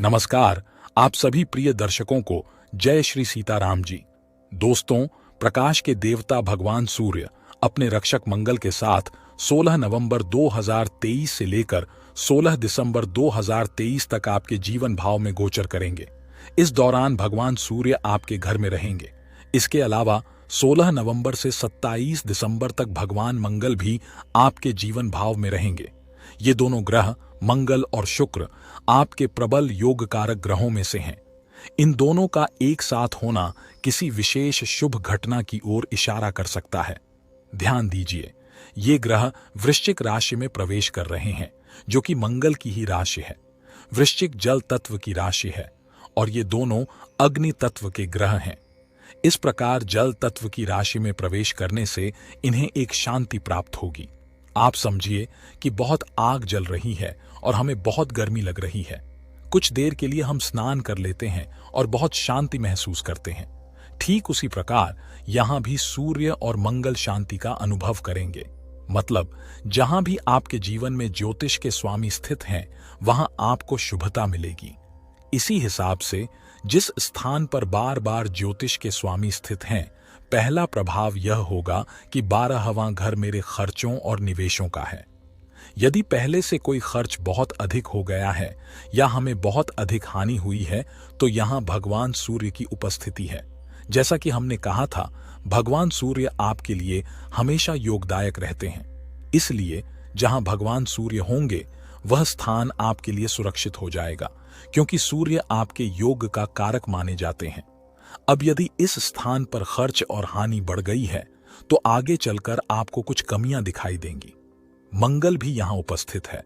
नमस्कार। आप सभी प्रिय दर्शकों को जय श्री सीताराम जी। दोस्तों, प्रकाश के देवता भगवान सूर्य अपने रक्षक मंगल के साथ 16 नवंबर 2023 से लेकर 16 दिसंबर 2023 तक आपके जीवन भाव में गोचर करेंगे। इस दौरान भगवान सूर्य आपके घर में रहेंगे। इसके अलावा 16 नवंबर से 27 दिसंबर तक भगवान मंगल भी आपके जीवन भाव में रहेंगे। ये दोनों ग्रह मंगल और शुक्र आपके प्रबल योग कारक ग्रहों में से हैं। इन दोनों का एक साथ होना किसी विशेष शुभ घटना की ओर इशारा कर सकता है। ध्यान दीजिए, ये ग्रह वृश्चिक राशि में प्रवेश कर रहे हैं, जो कि मंगल की ही राशि है। वृश्चिक जल तत्व की राशि है और ये दोनों अग्नि तत्व के ग्रह हैं। इस प्रकार जल तत्व की राशि में प्रवेश करने से इन्हें एक शांति प्राप्त होगी। आप समझिए कि बहुत आग जल रही है और हमें बहुत गर्मी लग रही है। कुछ देर के लिए हम स्नान कर लेते हैं और बहुत शांति महसूस करते हैं। ठीक उसी प्रकार यहां भी सूर्य और मंगल शांति का अनुभव करेंगे। मतलब, जहां भी आपके जीवन में ज्योतिष के स्वामी स्थित हैं, वहां आपको शुभता मिलेगी। इसी हिसाब से जिस स्थान पर बार बार ज्योतिष के स्वामी स्थित हैं, पहला प्रभाव यह होगा कि 12वां घर मेरे खर्चों और निवेशों का है। यदि पहले से कोई खर्च बहुत अधिक हो गया है या हमें बहुत अधिक हानि हुई है, तो यहां भगवान सूर्य की उपस्थिति है। जैसा कि हमने कहा था, भगवान सूर्य आपके लिए हमेशा योगदायक रहते हैं। इसलिए जहां भगवान सूर्य होंगे, वह स्थान आपके लिए सुरक्षित हो जाएगा, क्योंकि सूर्य आपके योग का कारक माने जाते हैं। अब यदि इस स्थान पर खर्च और हानि बढ़ गई है, तो आगे चलकर आपको कुछ कमियां दिखाई देंगी। मंगल भी यहां उपस्थित है।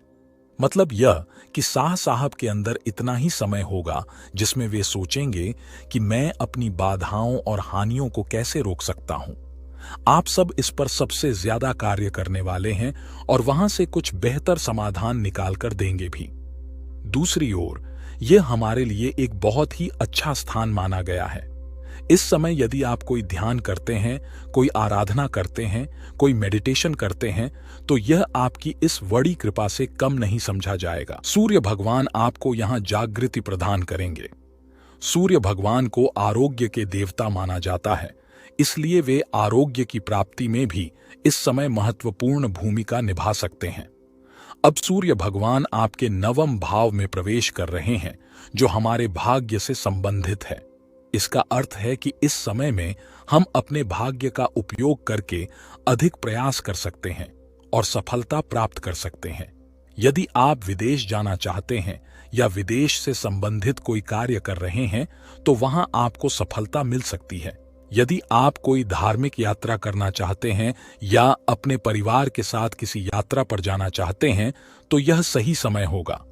मतलब यह कि शाह साहब के अंदर इतना ही समय होगा जिसमें वे सोचेंगे कि मैं अपनी बाधाओं और हानियों को कैसे रोक सकता हूं। आप सब इस पर सबसे ज्यादा कार्य करने वाले हैं और वहां से कुछ बेहतर समाधान निकाल कर देंगे भी। दूसरी ओर यह हमारे लिए एक बहुत ही अच्छा स्थान माना गया है। इस समय यदि आप कोई ध्यान करते हैं, कोई आराधना करते हैं, कोई मेडिटेशन करते हैं, तो यह आपकी इस बड़ी कृपा से कम नहीं समझा जाएगा। सूर्य भगवान आपको यहां जागृति प्रदान करेंगे। सूर्य भगवान को आरोग्य के देवता माना जाता है, इसलिए वे आरोग्य की प्राप्ति में भी इस समय महत्वपूर्ण भूमिका निभा सकते हैं। अब सूर्य भगवान आपके 9वें भाव में प्रवेश कर रहे हैं, जो हमारे भाग्य से संबंधित है। इसका अर्थ है कि इस समय में हम अपने भाग्य का उपयोग करके अधिक प्रयास कर सकते हैं और सफलता प्राप्त कर सकते हैं। यदि आप विदेश जाना चाहते हैं या विदेश से संबंधित कोई कार्य कर रहे हैं, तो वहां आपको सफलता मिल सकती है। यदि आप कोई धार्मिक यात्रा करना चाहते हैं या अपने परिवार के साथ किसी यात्रा पर जाना चाहते हैं, तो यह सही समय होगा।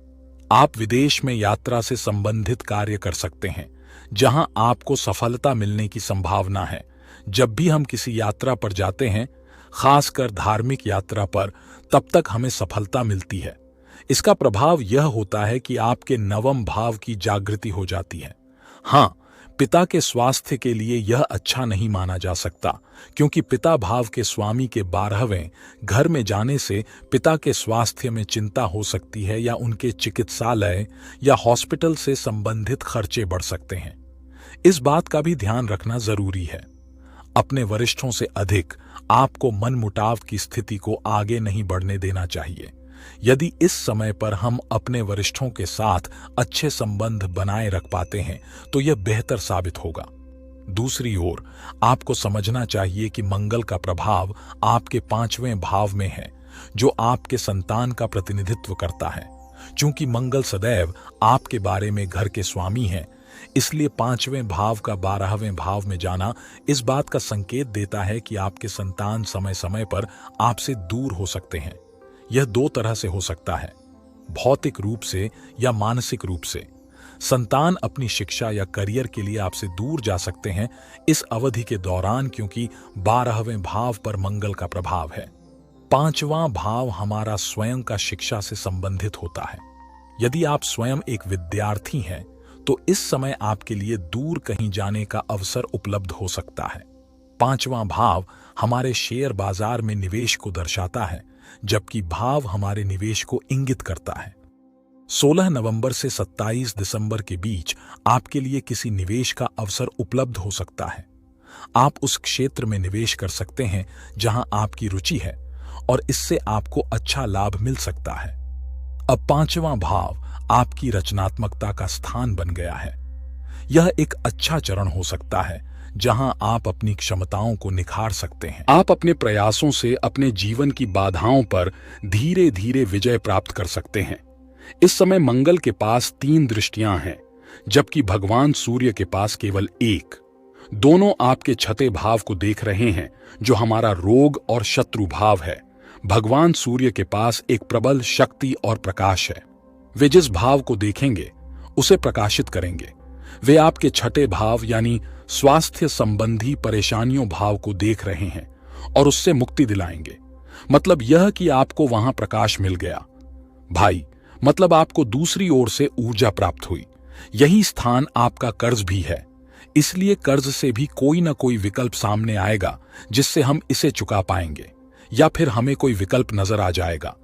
आप विदेश में यात्रा से संबंधित कार्य कर सकते हैं, जहां आपको सफलता मिलने की संभावना है। जब भी हम किसी यात्रा पर जाते हैं, खासकर धार्मिक यात्रा पर, तब तक हमें सफलता मिलती है। इसका प्रभाव यह होता है कि आपके 9वें भाव की जागृति हो जाती है। हां, पिता के स्वास्थ्य के लिए यह अच्छा नहीं माना जा सकता, क्योंकि पिता भाव के स्वामी के 12वें घर में जाने से पिता के स्वास्थ्य में चिंता हो सकती है या उनके चिकित्सालय या हॉस्पिटल से संबंधित खर्चे बढ़ सकते हैं। इस बात का भी ध्यान रखना जरूरी है। अपने वरिष्ठों से अधिक आपको मनमुटाव की स्थिति को आगे नहीं बढ़ने देना चाहिए। यदि इस समय पर हम अपने वरिष्ठों के साथ अच्छे संबंध बनाए रख पाते हैं, तो यह बेहतर साबित होगा। दूसरी ओर आपको समझना चाहिए कि मंगल का प्रभाव आपके 5वें भाव में है, जो आपके संतान का प्रतिनिधित्व करता है। चूंकि मंगल सदैव आपके बारे में घर के स्वामी हैं, इसलिए 5वें भाव का 12वें भाव में जाना इस बात का संकेत देता है कि आपके संतान समय समय पर आपसे दूर हो सकते हैं। यह 2 तरह से हो सकता है, भौतिक रूप से या मानसिक रूप से। संतान अपनी शिक्षा या करियर के लिए आपसे दूर जा सकते हैं इस अवधि के दौरान, क्योंकि 12वें भाव पर मंगल का प्रभाव है। 5वां भाव हमारा स्वयं का शिक्षा से संबंधित होता है। यदि आप स्वयं एक विद्यार्थी हैं, तो इस समय आपके लिए दूर कहीं जाने का अवसर उपलब्ध हो सकता है। 5वां भाव हमारे शेयर बाजार में निवेश को दर्शाता है, जबकि भाव हमारे निवेश को इंगित करता है। 16 नवंबर से 27 दिसंबर के बीच आपके लिए किसी निवेश का अवसर उपलब्ध हो सकता है। आप उस क्षेत्र में निवेश कर सकते हैं जहां आपकी रुचि है और इससे आपको अच्छा लाभ मिल सकता है। अब पांचवां भाव आपकी रचनात्मकता का स्थान बन गया है। यह एक अच्छा चरण हो सकता है जहां आप अपनी क्षमताओं को निखार सकते हैं। आप अपने प्रयासों से अपने जीवन की बाधाओं पर धीरे धीरे विजय प्राप्त कर सकते हैं। इस समय मंगल के पास 3 दृष्टियां हैं, जबकि भगवान सूर्य के पास केवल 1। दोनों आपके छठे भाव को देख रहे हैं, जो हमारा रोग और शत्रु भाव है। भगवान सूर्य के पास एक प्रबल शक्ति और प्रकाश है। वे जिस भाव को देखेंगे उसे प्रकाशित करेंगे। वे आपके छठे भाव यानी स्वास्थ्य संबंधी परेशानियों भाव को देख रहे हैं और उससे मुक्ति दिलाएंगे। मतलब यह कि आपको वहां प्रकाश मिल गया। भाई, मतलब आपको दूसरी ओर से ऊर्जा प्राप्त हुई। यही स्थान आपका कर्ज भी है, इसलिए कर्ज से भी कोई ना कोई विकल्प सामने आएगा जिससे हम इसे चुका पाएंगे, या फिर हमें कोई विकल्प नजर आ जाएगा।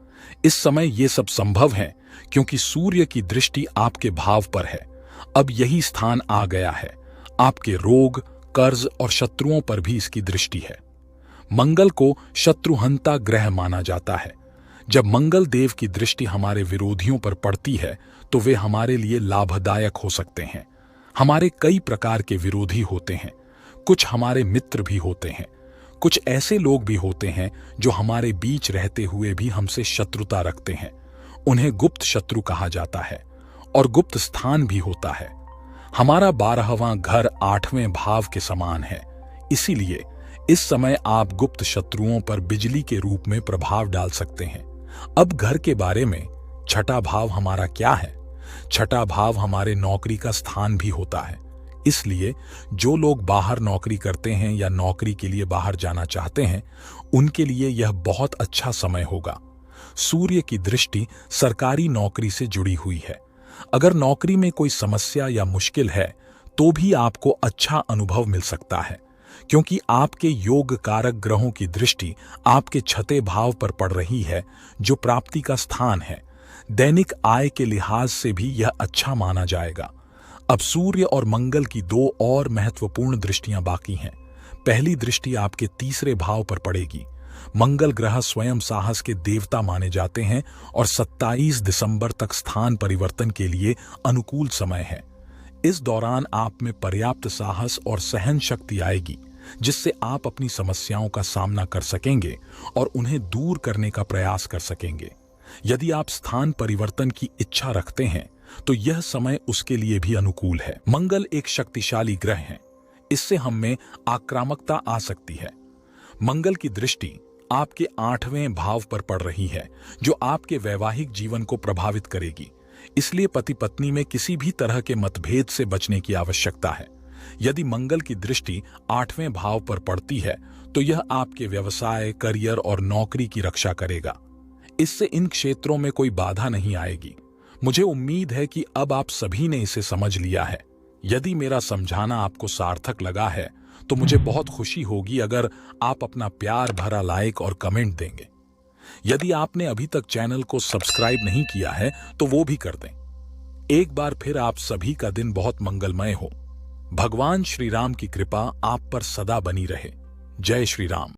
इस समय ये सब संभव है क्योंकि सूर्य की दृष्टि आपके भाव पर है। अब यही स्थान आ गया है। आपके रोग, कर्ज और शत्रुओं पर भी इसकी दृष्टि है। मंगल को शत्रुहंता ग्रह माना जाता है। जब मंगल देव की दृष्टि हमारे विरोधियों पर पड़ती है तो वे हमारे लिए लाभदायक हो सकते हैं। हमारे कई प्रकार के विरोधी होते हैं। कुछ हमारे मित्र भी होते हैं। कुछ ऐसे लोग भी होते हैं जो हमारे बीच रहते हुए भी हमसे शत्रुता रखते हैं। उन्हें गुप्त शत्रु कहा जाता है और गुप्त स्थान भी होता है। हमारा 12वां घर 8वें भाव के समान है, इसीलिए इस समय आप गुप्त शत्रुओं पर बिजली के रूप में प्रभाव डाल सकते हैं। अब घर के बारे में, छठा भाव हमारा क्या है? छठा भाव हमारे नौकरी का स्थान भी होता है। इसलिए जो लोग बाहर नौकरी करते हैं या नौकरी के लिए बाहर जाना चाहते हैं, उनके लिए यह बहुत अच्छा समय होगा। सूर्य की दृष्टि सरकारी नौकरी से जुड़ी हुई है। अगर नौकरी में कोई समस्या या मुश्किल है तो भी आपको अच्छा अनुभव मिल सकता है, क्योंकि आपके योग कारक ग्रहों की दृष्टि आपके छठे भाव पर पड़ रही है, जो प्राप्ति का स्थान है। दैनिक आय के लिहाज से भी यह अच्छा माना जाएगा। अब सूर्य और मंगल की 2 और महत्वपूर्ण दृष्टियां बाकी हैं। पहली दृष्टि आपके तीसरे भाव पर पड़ेगी। मंगल ग्रह स्वयं साहस के देवता माने जाते हैं और 27 दिसंबर तक स्थान परिवर्तन के लिए अनुकूल समय है। इस दौरान आप में पर्याप्त साहस और सहन शक्ति आएगी, जिससे आप अपनी समस्याओं का सामना कर सकेंगे और उन्हें दूर करने का प्रयास कर सकेंगे। यदि आप स्थान परिवर्तन की इच्छा रखते हैं तो यह समय उसके लिए भी अनुकूल है। मंगल एक शक्तिशाली ग्रह है, इससे हम में आक्रामकता आ सकती है। मंगल की दृष्टि आपके 8वें भाव पर पड़ रही है, जो आपके वैवाहिक जीवन को प्रभावित करेगी। इसलिए पति पत्नी में किसी भी तरह के मतभेद से बचने की आवश्यकता है। यदि मंगल की दृष्टि 8वें भाव पर पड़ती है तो यह आपके व्यवसाय, करियर और नौकरी की रक्षा करेगा। इससे इन क्षेत्रों में कोई बाधा नहीं आएगी। मुझे उम्मीद है कि अब आप सभी ने इसे समझ लिया है। यदि मेरा समझाना आपको सार्थक लगा है तो मुझे बहुत खुशी होगी अगर आप अपना प्यार भरा लाइक और कमेंट देंगे। यदि आपने अभी तक चैनल को सब्सक्राइब नहीं किया है तो वो भी कर दें। एक बार फिर आप सभी का दिन बहुत मंगलमय हो। भगवान श्री राम की कृपा आप पर सदा बनी रहे। जय श्री राम।